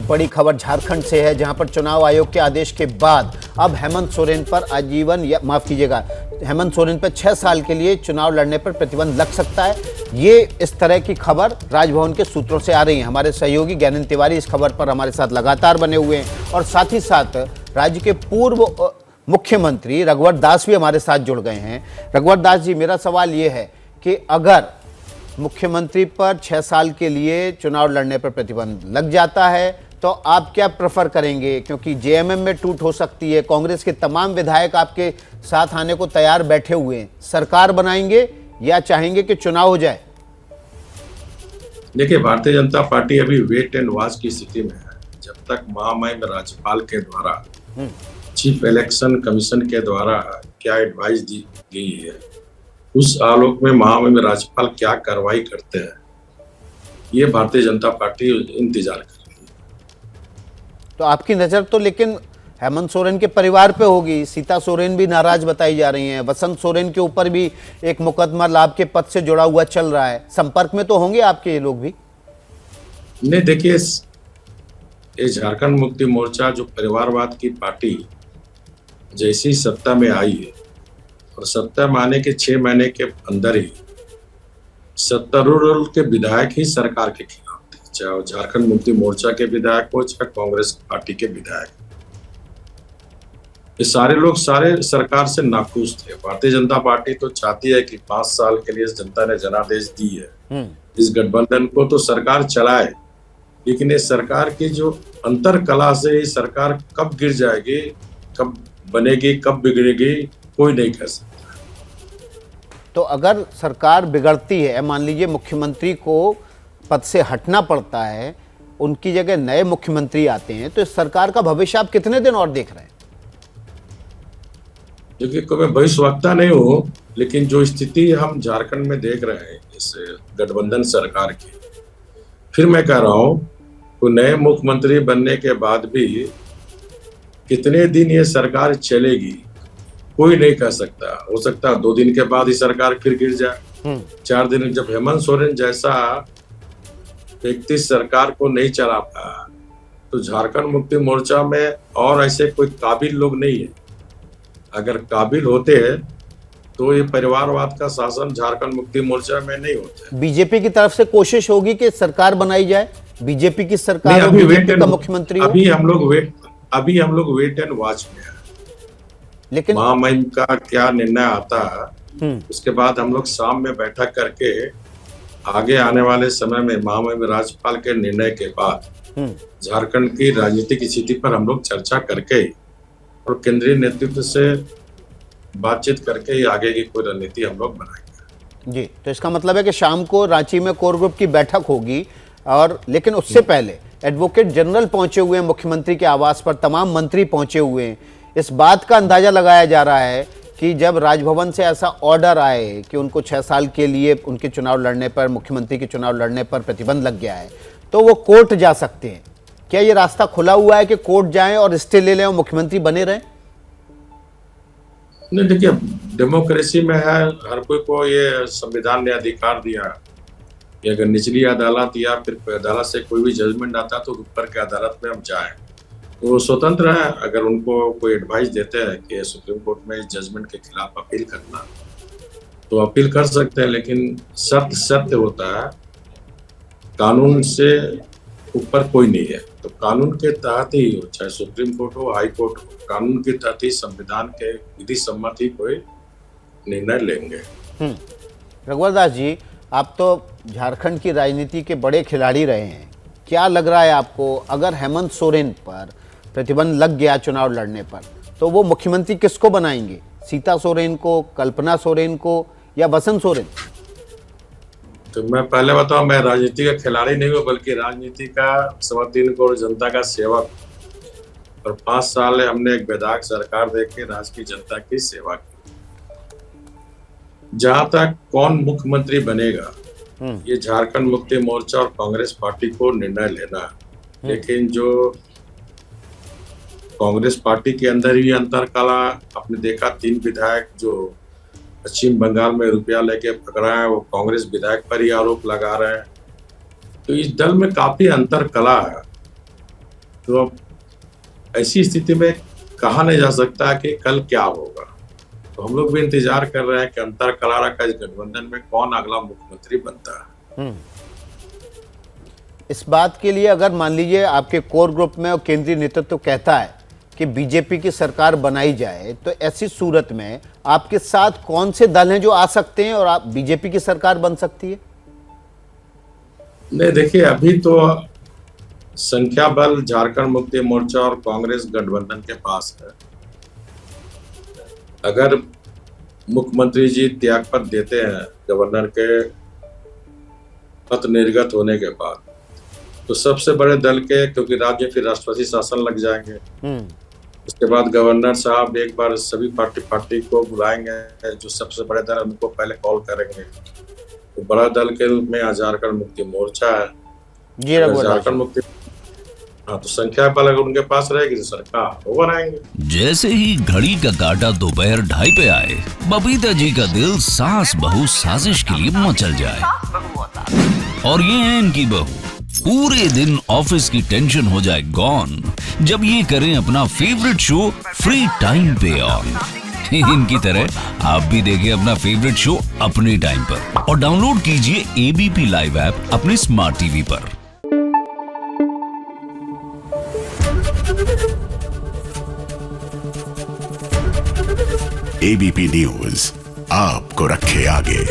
बड़ी खबर झारखंड से है, जहां पर चुनाव आयोग के आदेश के बाद अब हेमंत सोरेन पर आजीवन या माफ कीजिएगा हेमंत सोरेन पर 6 साल के लिए चुनाव लड़ने पर प्रतिबंध लग सकता है। ये इस तरह की खबर राजभवन के सूत्रों से आ रही है। हमारे सहयोगी ज्ञानेंद्र तिवारी इस खबर पर हमारे साथ लगातार बने हुए हैं और साथ ही साथ राज्य के पूर्व मुख्यमंत्री रघुवर दास भी हमारे साथ जुड़ गए हैं। रघुवर दास जी, मेरा सवाल ये है कि अगर मुख्यमंत्री पर 6 साल के लिए चुनाव लड़ने पर प्रतिबंध लग जाता है तो आप क्या प्रेफर करेंगे? क्योंकि जेएमएम में टूट हो सकती है, कांग्रेस के तमाम विधायक आपके साथ आने को तैयार बैठे हुए हैं। सरकार बनाएंगे या चाहेंगे कि चुनाव हो जाए? देखिए, भारतीय जनता पार्टी अभी वेट एंड वॉच की स्थिति में है। जब तक महामहिम राज्यपाल के द्वारा चीफ इलेक्शन कमीशन के द्वारा क्या एडवाइस दी गई है, उस आलोक में महामहिम राज्यपाल क्या कार्रवाई करते हैं, ये भारतीय जनता पार्टी इंतजार कर रही है। तो आपकी नजर तो लेकिन हेमंत सोरेन के परिवार पे होगी। सीता सोरेन भी नाराज बताई जा रही हैं। वसंत सोरेन के ऊपर भी एक मुकदमा लाभ के पद से जुड़ा हुआ चल रहा है। संपर्क में तो होंगे आपके ये लोग भी? नहीं, देखिए, ये झारखंड मुक्ति मोर्चा जो परिवारवाद की पार्टी जैसी सत्ता में आई है और सत्ता में आने के 6 महीने के अंदर ही सत्तारूढ़ के विधायक ही सरकार के खिलाफ थे, चाहे झारखंड मुक्ति मोर्चा के विधायक हो चाहे कांग्रेस पार्टी के विधायक। ये सारे लोग सारे सरकार से नाखुश थे। भारतीय जनता पार्टी तो चाहती है कि 5 साल के लिए जनता ने जनादेश दी है, इस गठबंधन को तो सरकार चलाए, लेकिन ये सरकार की जो अंतर कला से ये सरकार कब गिर जाएगी, कब बनेगी, कब बिगड़ेगी, कोई नहीं कह सकता। तो अगर सरकार बिगड़ती है, मान लीजिए मुख्यमंत्री को पद से हटना पड़ता है, उनकी जगह नए मुख्यमंत्री आते हैं, तो इस सरकार का भविष्य आप कितने दिन और देख रहे हैं? क्योंकि कोई मैं भविष्यवक्ता नहीं हूँ, लेकिन जो स्थिति हम झारखंड में देख रहे हैं इस गठबंधन सरकार की, फिर मैं कह रहा हूँ कोई नए मुख्यमंत्री बनने के बाद भी कितने दिन ये सरकार चलेगी कोई नहीं कह सकता। हो सकता है 2 दिन के बाद ही सरकार फिर गिर जाए, 4 दिन। जब हेमंत सोरेन जैसा व्यक्ति सरकार को नहीं चला पाया तो झारखंड मुक्ति मोर्चा में और ऐसे कोई काबिल लोग नहीं है। अगर काबिल होते हैं तो ये परिवारवाद का शासन झारखंड मुक्ति मोर्चा में नहीं होता। बीजेपी की तरफ से कोशिश होगी कि सरकार बनाई जाए, बीजेपी की सरकार, अभी बीजेपी का मुख्यमंत्री। अभी हम लोग वेट एंड वॉच में है, लेकिन महामहिम का क्या निर्णय आता है उसके बाद हम लोग शाम में बैठक करके आगे आने वाले समय में महामहिम राज्यपाल के निर्णय के बाद झारखंड की राजनीतिक स्थिति पर हम लोग चर्चा करके और केंद्रीय नेतृत्व से बातचीत करके आगे की कोई रणनीति हम लोग बनाएंगे। जी, तो इसका मतलब है कि शाम को रांची में कोर ग्रुप की बैठक होगी, और लेकिन उससे पहले एडवोकेट जनरल पहुंचे हुए हैं मुख्यमंत्री के आवास पर, तमाम मंत्री पहुंचे हुए हैं। इस बात का अंदाजा लगाया जा रहा है कि जब राजभवन से ऐसा ऑर्डर आए कि उनको 6 साल के लिए उनके चुनाव लड़ने पर, मुख्यमंत्री के चुनाव लड़ने पर प्रतिबंध लग गया है, तो वो कोर्ट जा सकते हैं। क्या ये रास्ता खुला हुआ है कि कोर्ट जाएं और स्टे ले लें और मुख्यमंत्री बने रहें? नहीं, देखिए, डेमोक्रेसी में है, हर कोई को ये संविधान ने अधिकार दिया कि अगर निचली अदालत या फिर अदालत से कोई भी जजमेंट आता है तो ऊपर के अदालत में हम जाएं, तो वो स्वतंत्र है। अगर उनको कोई एडवाइस देते हैं कि सुप्रीम कोर्ट में इस जजमेंट के खिलाफ अपील करना, तो अपील कर सकते हैं, लेकिन सत्य होता है, कानून से ऊपर कोई नहीं है। तो कानून के तहत ही हो, चाहे सुप्रीम कोर्ट हो, हाई कोर्ट हो, कानून के तहत ही, संविधान के विधि सम्मत ही कोई निर्णय लेंगे। रघुवर दास जी, आप तो झारखंड की राजनीति के बड़े खिलाड़ी रहे हैं। क्या लग रहा है आपको, अगर हेमंत सोरेन पर प्रतिबंध लग गया चुनाव लड़ने पर, तो वो मुख्यमंत्री किसको बनाएंगे? सीता सोरेन को, कल्पना सोरेन को, या वसंत सोरेन? तो मैं पहले बताऊं, मैं राजनीति का खिलाड़ी नहीं हूँ, बल्कि राजनीति का 3.25 करोड़ जनता का सेवक। और 5 साल हमने एक विधायक सरकार देख के राज्य की जनता की सेवा की। जहां तक कौन मुख्यमंत्री बनेगा, ये झारखंड मुक्ति मोर्चा और कांग्रेस पार्टी को निर्णय लेना है। लेकिन जो कांग्रेस पार्टी के अंदर ही अंतर कला, आपने देखा 3 विधायक जो पश्चिम बंगाल में रुपया लेके पकड़ा है, वो कांग्रेस विधायक पर ही आरोप लगा रहे हैं। तो इस दल में काफी अंतर कला है। तो अब ऐसी स्थिति में कहा नहीं जा सकता कि कल क्या होगा। तो हम लोग भी इंतजार कर रहे हैं कि अंतर करारा का इस गठबंधन में कौन अगला मुख्यमंत्री बनता है। इस बात के लिए अगर मान लीजिए आपके कोर ग्रुप में और केंद्रीय नेतृत्व कहता है कि बीजेपी की सरकार बनाई जाए, तो ऐसी सूरत में आपके साथ कौन से दल हैं जो आ सकते हैं और आप बीजेपी की सरकार बन सकती है? नहीं, देखिए, अभी तो संख्या बल झारखंड मुक्ति मोर्चा और कांग्रेस गठबंधन के पास है। अगर मुख्यमंत्री जी त्यागपत्र देते हैं गवर्नर के पद निर्गत होने के बाद, तो सबसे बड़े दल के, क्योंकि राज्य में फिर राष्ट्रपति शासन लग जाएंगे, उसके बाद गवर्नर साहब एक बार सभी पार्टी को बुलाएंगे, जो सबसे बड़े दल उनको पहले कॉल करेंगे। तो बड़ा दल के रूप में झारखंड मुक्ति मोर्चा है, झारखंड मुक्ति, हाँ, तो संख्या बल अगर उनके पास रहेगी तो सरकार वो बनाएंगे। जैसे ही घड़ी का काटा दोपहर 2:30 पे आए, बबीता जी का दिल सास बहू साजिश के लिए मचल जाए। और ये है इनकी बहू, पूरे दिन ऑफिस की टेंशन हो जाए गॉन जब ये करें अपना फेवरेट शो फ्री टाइम पे ऑन। इनकी तरह आप भी देखें अपना फेवरेट शो अपने टाइम पर और डाउनलोड कीजिए एबीपी लाइव ऐप अपने स्मार्ट टीवी पर। एबीपी न्यूज आपको रखे आगे।